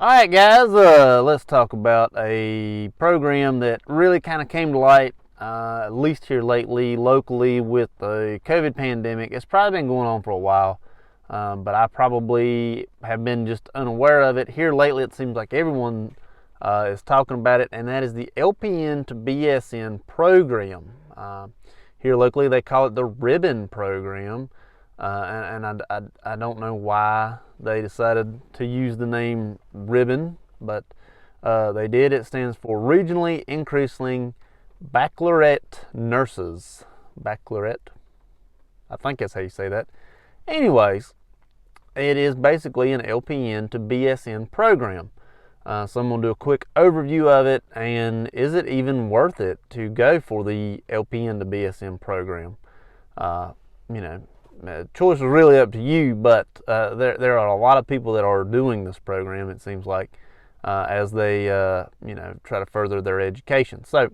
Alright guys, let's talk about a program that really kind of came to light, at least here lately, locally with the COVID pandemic. It's probably been going on for a while, but I probably have been just unaware of it. Here lately it seems like everyone is talking about it, and that is the LPN to BSN program. Here locally they call it the ribbon program. I don't know why they decided to use the name ribbon, but they did. It stands for Regionally Increasing Baccalaureate Nurses. Baccalaureate? I think that's how you say that. Anyways, it is basically an LPN to BSN program. So I'm going to do a quick overview of it, and is it even worth it to go for the LPN to BSN program? The choice is really up to you, but there are a lot of people that are doing this program, it seems like, as they try to further their education. So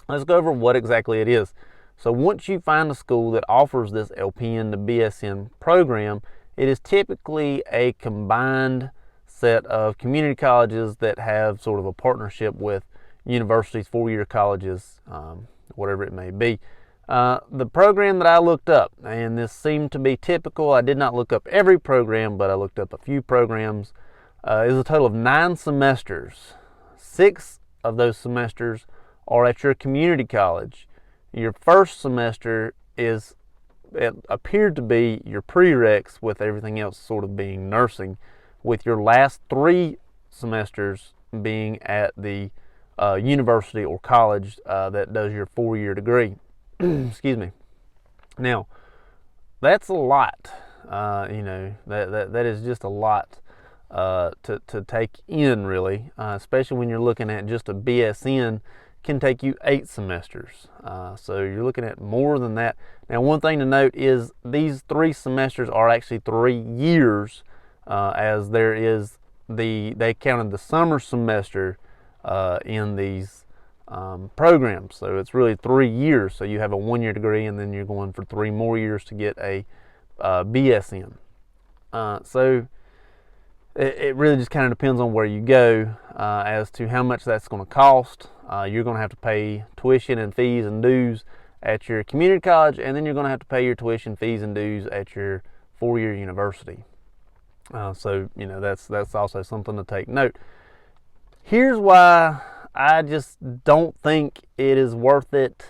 let's go over what exactly it is. So once you find a school that offers this LPN to BSN program, it is typically a combined set of community colleges that have sort of a partnership with universities, four-year colleges, whatever it may be. The program that I looked up, and this seemed to be typical, I did not look up every program, but I looked up a few programs, is a total of 9 semesters. 6 of those semesters are at your community college. Your first semester it appeared to be your prereqs, with everything else sort of being nursing, with your last 3 semesters being at the university or college that does your 4-year degree. Excuse me. Now, that's a lot. That is just a lot to take in, really, especially when you're looking at just a BSN. Can take you 8 semesters. So you're looking at more than that. Now, one thing to note is these 3 semesters are actually 3 years, as there is they counted the summer semester in these programs. So it's really 3 years. So you have a 1-year degree, and then you're going for 3 more years to get a BSN. So it really just kind of depends on where you go as to how much that's going to cost. You're going to have to pay tuition and fees and dues at your community college, and then you're going to have to pay your tuition, fees, and dues at your 4-year university. So that's also something to take note. Here's why I just don't think it is worth it.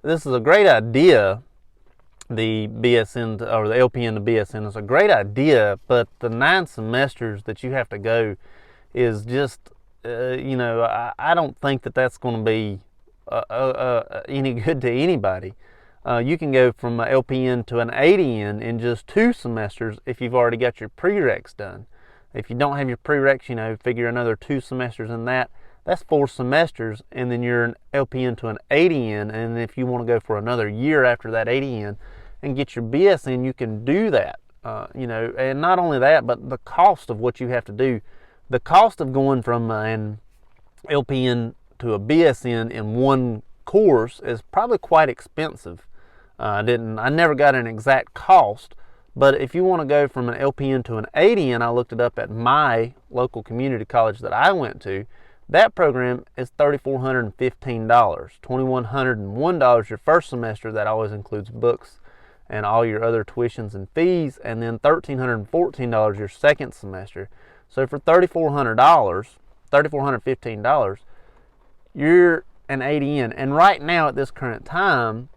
This is a great idea, the BSN or the LPN to BSN is a great idea, but the 9 semesters that you have to go is just, I don't think that that's going to be any good to anybody. You can go from an LPN to an ADN in just 2 semesters if you've already got your prereqs done. If you don't have your prereqs, figure another 2 semesters in that. That's 4 semesters, and then you're an LPN to an ADN, and if you want to go for another year after that ADN and get your BSN, you can do that. And not only that, but the cost of what you have to do, the cost of going from an LPN to a BSN in one course is probably quite expensive. I never got an exact cost, but if you want to go from an LPN to an ADN, I looked it up at my local community college that I went to. That program is $3,415, $2,101 your first semester. That always includes books and all your other tuitions and fees, and then $1,314 your second semester. So for $3,415, you're an ADN. And right now at this current time,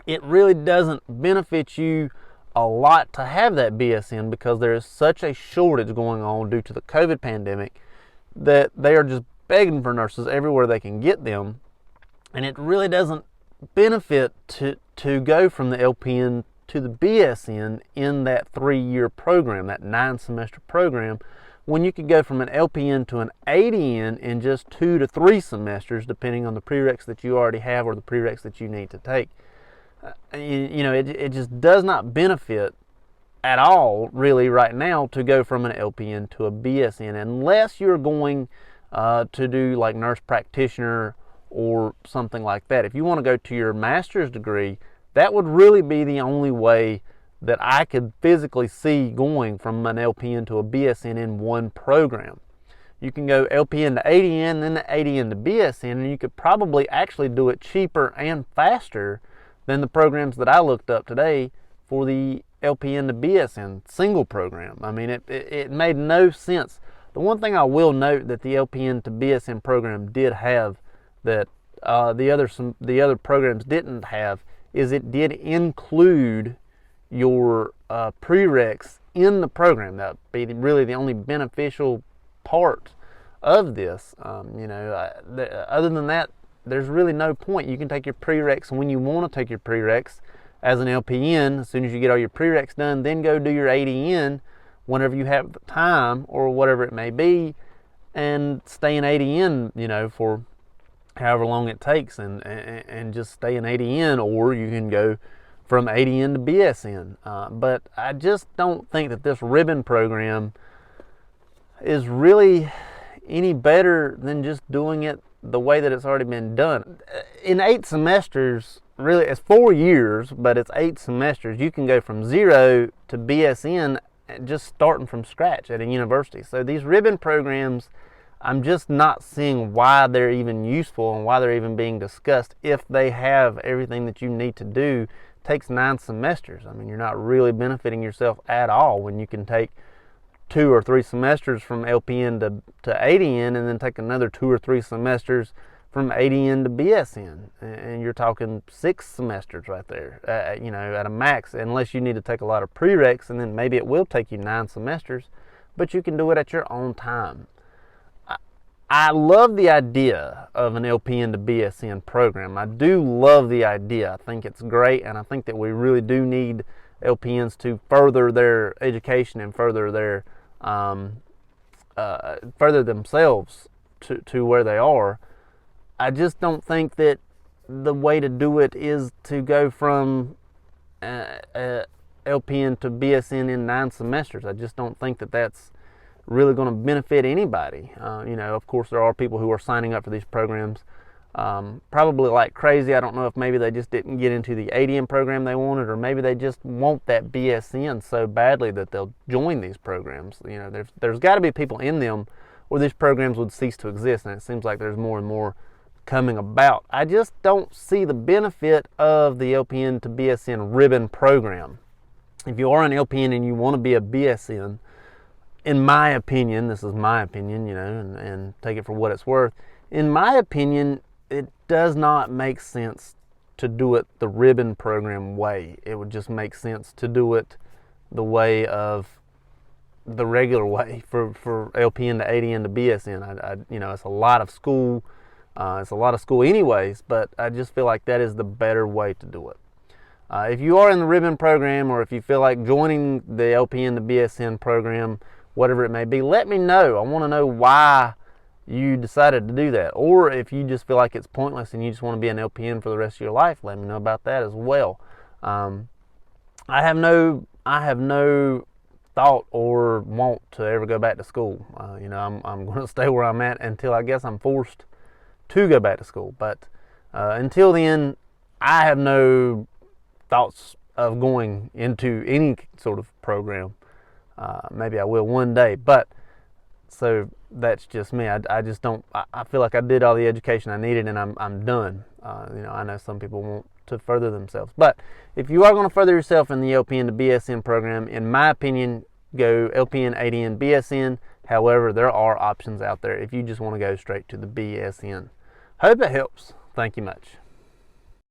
it really doesn't benefit you a lot to have that BSN, because there is such a shortage going on due to the COVID pandemic that they are just begging for nurses everywhere they can get them, and it really doesn't benefit to go from the LPN to the BSN in that 3-year program, that 9-semester program, when you could go from an LPN to an ADN in just 2 to 3 semesters, depending on the prereqs that you already have or the prereqs that you need to take. It just does not benefit at all, really, right now, to go from an LPN to a BSN, unless you're going to do like nurse practitioner or something like that. If you want to go to your master's degree, that would really be the only way that I could physically see going from an LPN to a BSN in one program. You can go LPN to ADN, then to ADN to BSN, and you could probably actually do it cheaper and faster than the programs that I looked up today for the LPN to BSN single program. I mean, it made no sense. The one thing I will note that the LPN to BSN program did have that the other programs didn't have is it did include your prereqs in the program. That would be really the only beneficial part of this. Other than that, there's really no point. You can take your prereqs when you want to take your prereqs as an LPN. As soon as you get all your prereqs done, then go do your ADN whenever you have the time or whatever it may be, and stay in ADN, for however long it takes, and just stay in ADN, or you can go from ADN to BSN. But I just don't think that this ribbon program is really any better than just doing it the way that it's already been done. In 8 semesters, really it's 4 years, but it's 8 semesters, you can go from 0 to BSN just starting from scratch at a university. So these ribbon programs, I'm just not seeing why they're even useful and why they're even being discussed if they have everything that you need to do. It takes 9 semesters. I mean, you're not really benefiting yourself at all when you can take 2 or 3 semesters from LPN to ADN, and then take another 2 or 3 semesters from ADN to BSN, and you're talking 6 semesters right there, at a max, unless you need to take a lot of prereqs, and then maybe it will take you 9 semesters, but you can do it at your own time. I love the idea of an LPN to BSN program. I do love the idea. I think it's great, and I think that we really do need LPNs to further their education and further their further themselves to where they are. I just don't think that the way to do it is to go from LPN to BSN in 9 semesters. I just don't think that that's really going to benefit anybody. Of course, there are people who are signing up for these programs probably like crazy. I don't know if maybe they just didn't get into the ADN program they wanted, or maybe they just want that BSN so badly that they'll join these programs. There's got to be people in them or these programs would cease to exist, and it seems like there's more and more coming about. I just don't see the benefit of the LPN to BSN ribbon program. If you are an LPN and you want to be a BSN, in my opinion, this is my opinion, and take it for what it's worth, in my opinion, it does not make sense to do it the ribbon program way. It would just make sense to do it the way of the regular way for LPN to ADN to BSN. It's a lot of school. It's a lot of school anyways, but I just feel like that is the better way to do it. If you are in the ribbon program, or if you feel like joining the LPN to BSN program, whatever it may be, let me know. I want to know why you decided to do that. Or if you just feel like it's pointless and you just want to be an LPN for the rest of your life, let me know about that as well. I have no thought or want to ever go back to school. I'm going to stay where I'm at until I guess I'm forced to go back to school. But until then, I have no thoughts of going into any sort of program. Maybe I will one day, but so that's just me. I just don't. I feel like I did all the education I needed, and I'm done. I know some people want to further themselves, but if you are going to further yourself in the LPN to BSN program, in my opinion, go LPN, ADN, BSN. However, there are options out there if you just want to go straight to the BSN. Hope it helps. Thank you much.